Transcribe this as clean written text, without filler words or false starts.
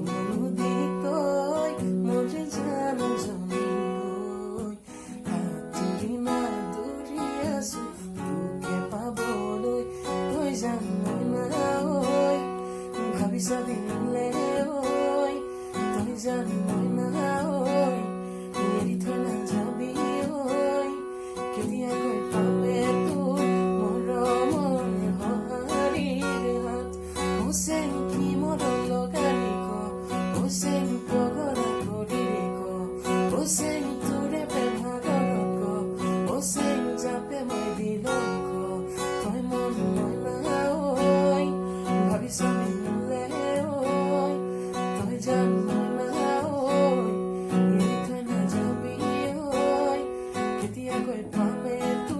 Manoodito'y mo'y জানো জানি হৈ হাতুৰি মাদুৰি আছো তোকে পাবলৈ তই জান মই না হৈ ভাবি চাবি নিলে হৈ তই জান মই না হৈ এৰি থৈ নাযাবি হৈ কেতিয়াকৈ পাবে তোৰ মৰমৰ সঁহাৰিৰ হাত চেংকি মৰম লগালি ক চেংকি পগলা কৰিলি ক চেংকি তোৰে প্ৰেমাগৰত ক চেংকি জাপে মই দিলক ক তই মন মই না হৈ ভাবি চাবি নিলে হৈ তই জান মই না হৈ এৰি থৈ নাযাবি হৈ কেতিয়াকৈ পাবে তোৰ